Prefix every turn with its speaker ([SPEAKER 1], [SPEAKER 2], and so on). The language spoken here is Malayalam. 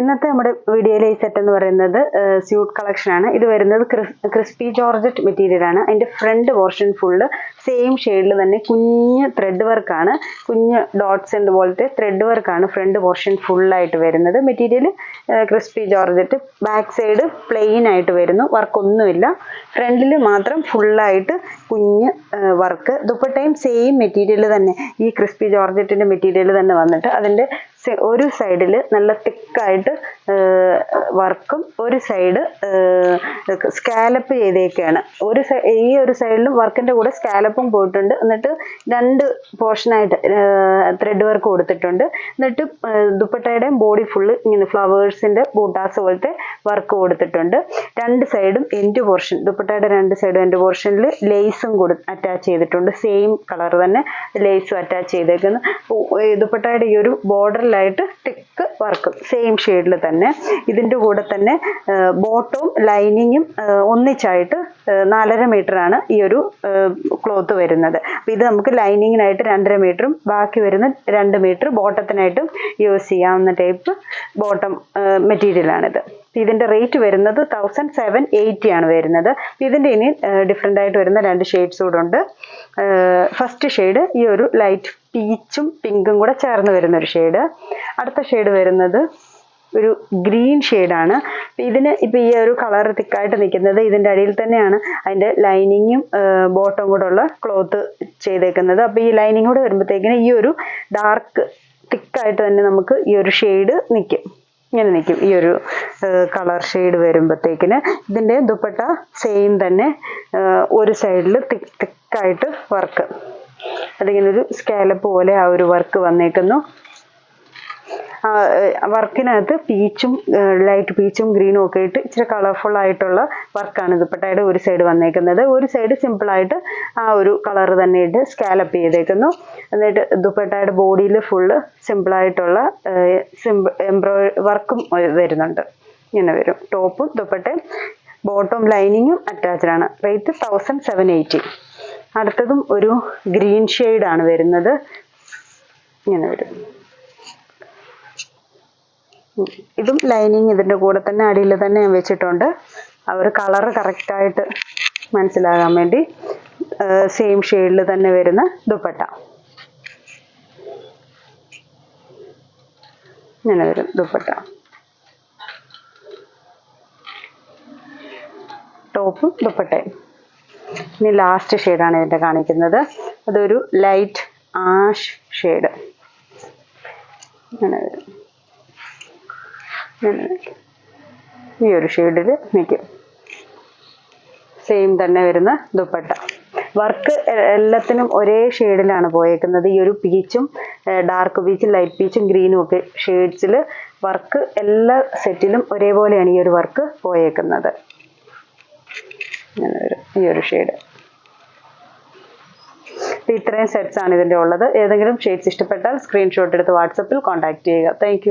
[SPEAKER 1] ഇന്നത്തെ നമ്മുടെ വീഡിയോയിലെ ഈ സെറ്റ് എന്ന് പറയുന്നത് സ്യൂട്ട് കളക്ഷൻ ആണ്. ഇത് വരുന്നത് ക്രിസ്പി ജോർജറ്റ് മെറ്റീരിയൽ ആണ്. അതിന്റെ ഫ്രണ്ട് പോർഷൻ ഫുള്ള് സെയിം ഷെയ്ഡിൽ തന്നെ കുഞ്ഞ് ത്രെഡ് വർക്കാണ്, കുഞ്ഞ് ഡോട്ട്സ് പോലത്തെ ത്രെഡ് വർക്കാണ് ഫ്രണ്ട് പോർഷൻ ഫുള്ളായിട്ട് വരുന്നത്. Material crispy georgette, back side plain ആയിട്ട് വരുന്നു, വർക്കൊന്നുമില്ല. ഫ്രണ്ടിൽ മാത്രം ഫുള്ളായിട്ട് കുഞ്ഞ് വർക്ക്. ദുപ്പട്ടയും സെയിം മെറ്റീരിയൽ തന്നെ, ഈ ക്രിസ്പി ജോർജറ്റിന്റെ മെറ്റീരിയൽ തന്നെ വന്നിട്ട് അതിന്റെ ഒരു സൈഡിൽ നല്ല തിക്കായിട്ട് വർക്കും ഒരു സൈഡ് സ്കാലപ്പ് ചെയ്തേക്കാണ്. ഈ ഒരു സൈഡിലും വർക്കിന്റെ കൂടെ സ്കാലപ്പും പോയിട്ടുണ്ട്. എന്നിട്ട് രണ്ട് പോർഷനായിട്ട് ത്രെഡ് വർക്ക് കൊടുത്തിട്ടുണ്ട്. എന്നിട്ട് ദുപ്പട്ടയുടെയും ബോഡി ഫുള്ള് ഇങ്ങനെ ഫ്ലവേഴ്സിന്റെ ബൂട്ടാസ് പോലത്തെ വർക്ക് കൊടുത്തിട്ടുണ്ട്. രണ്ട് സൈഡും എൻഡ് പോർഷൻ, ദുപ്പട്ടയുടെ രണ്ട് സൈഡും എൻഡ് പോർഷനിൽ ലേസും അറ്റാച്ച് ചെയ്തിട്ടുണ്ട്. സെയിം കളർ തന്നെ ലേസും അറ്റാച്ച് ചെയ്തേക്കുന്നു. ദുപ്പട്ടയുടെ ഈ ഒരു ബോർഡറിലായിട്ട് തിക്ക് വർക്ക് സെയിം ഷെയ്ഡിൽ തന്നെ. ഇതിന്റെ കൂടെ തന്നെ ബോട്ടവും ലൈനിങ്ങും ഒന്നിച്ചായിട്ട് 4.5 മീറ്റർ ആണ് ഈ ഒരു ക്ലോത്ത് വരുന്നത്. അപ്പൊ ഇത് നമുക്ക് ലൈനിങ്ങിനായിട്ട് 2.5 മീറ്ററും ബാക്കി വരുന്ന 2 മീറ്റർ ബോട്ടത്തിനായിട്ടും യൂസ് ചെയ്യാവുന്ന ടൈപ്പ് ബോട്ടം മെറ്റീരിയലാണിത്. ഇതിന്റെ റേറ്റ് വരുന്നത് 1780 ആണ് വരുന്നത്. ഇതിന്റെ ഇനി ഡിഫറെന്റ് ആയിട്ട് വരുന്ന 2 ഷെയ്ഡ്സ് കൂടെ ഉണ്ട്. ഫസ്റ്റ് ഷെയ്ഡ് ഈ ഒരു ലൈറ്റ് പീച്ചും പിങ്കും കൂടെ ചേർന്ന് വരുന്ന ഒരു ഷെയ്ഡ്. അടുത്ത ഷെയ്ഡ് വരുന്നത് ഒരു ഗ്രീൻ ഷെയ്ഡാണ്. ഇതിന് ഇപ്പൊ ഈ ഒരു കളർ തിക്കായിട്ട് നിൽക്കുന്നത് ഇതിന്റെ അടിയിൽ തന്നെയാണ് അതിന്റെ ലൈനിങ്ങും ബോട്ടം കൂടെ ഉള്ള ക്ലോത്ത് ചെയ്തേക്കുന്നത്. അപ്പൊ ഈ ലൈനിങ് കൂടെ വരുമ്പോഴത്തേക്കിന് ഈ ഒരു ഡാർക്ക് തിക്കായിട്ട് തന്നെ നമുക്ക് ഈ ഒരു ഷെയ്ഡ് നിൽക്കും, ഇങ്ങനെ നിൽക്കും. ഈ ഒരു കളർ ഷെയ്ഡ് വരുമ്പോഴത്തേക്കിന് ഇതിന്റെ ദുപ്പട്ട സെയിം തന്നെ, ഒരു സൈഡിൽ തിക്കായിട്ട് വർക്ക്, അതിങ്ങനെ ഒരു സ്കാലപ്പ് പോലെ ആ ഒരു വർക്ക് വന്നേക്കുന്നു. വർക്കിനകത്ത് പീച്ചും ലൈറ്റ് പീച്ചും ഗ്രീനും ഒക്കെ ഇട്ട് ഇച്ചിരി കളർഫുൾ ആയിട്ടുള്ള വർക്കാണ് ദുപ്പട്ടയുടെ ഒരു സൈഡ് വന്നേക്കുന്നത്. ഒരു സൈഡ് സിമ്പിൾ ആയിട്ട് ആ ഒരു കളർ തന്നെ ഇട്ട് സ്കാലപ്പ് ചെയ്തേക്കുന്നു. എന്നിട്ട് ദുപ്പട്ടയുടെ ബോഡിയിൽ ഫുള്ള് സിമ്പിൾ ആയിട്ടുള്ള വർക്കും വരുന്നുണ്ട്. ഇങ്ങനെ വരും. ടോപ്പും ദുപ്പട്ടയും ബോട്ടം ലൈനിങ്ങും അറ്റാച്ച്ഡ് ആണ്. റേറ്റ് 1780. അടുത്തതും ഒരു ഗ്രീൻ ഷെയ്ഡാണ് വരുന്നത്. ഇങ്ങനെ വരും. ഇതും ലൈനിങ് ഇതിന്റെ കൂടെ തന്നെ അടിയിൽ തന്നെ ഞാൻ വെച്ചിട്ടുണ്ട്. ആ ഒരു കളറ് കറക്റ്റായിട്ട് മനസ്സിലാകാൻ വേണ്ടി. സെയിം ഷെയ്ഡിൽ തന്നെ വരുന്ന ദുപ്പട്ട ഇങ്ങനെ വരും. ദുപ്പട്ട ടോപ്പും ദുപ്പട്ടയും. ഇനി ലാസ്റ്റ് ഷെയ്ഡാണ് ഇതിന്റെ കാണിക്കുന്നത്. അതൊരു ലൈറ്റ് ആഷ് ഷെയ്ഡ്. ഇങ്ങനെ വരും. ഈ ഒരു ഷെയ്ഡിൽ നിൽക്കും. സെയിം തന്നെ വരുന്ന ദുപ്പട്ട. വർക്ക് എല്ലാത്തിനും ഒരേ ഷെയ്ഡിലാണ് പോയേക്കുന്നത്. ഈ ഒരു പീച്ചും ഡാർക്ക് പീച്ചും ലൈറ്റ് പീച്ചും ഗ്രീനും ഒക്കെ ഷെയ്ഡ്സിൽ വർക്ക് എല്ലാ സെറ്റിലും ഒരേപോലെയാണ് ഈ ഒരു വർക്ക് പോയേക്കുന്നത്. ഇങ്ങനെ വരും ഈ ഒരു ഷെയ്ഡ്. ഇത്രയും സെറ്റ്സ് ആണ് ഇതിൻ്റെ ഉള്ളത്. ഏതെങ്കിലും ഷെയ്ഡ്സ് ഇഷ്ടപ്പെട്ടാൽ സ്ക്രീൻഷോട്ട് എടുത്ത് വാട്സപ്പിൽ കോൺടാക്ട് ചെയ്യുക. താങ്ക്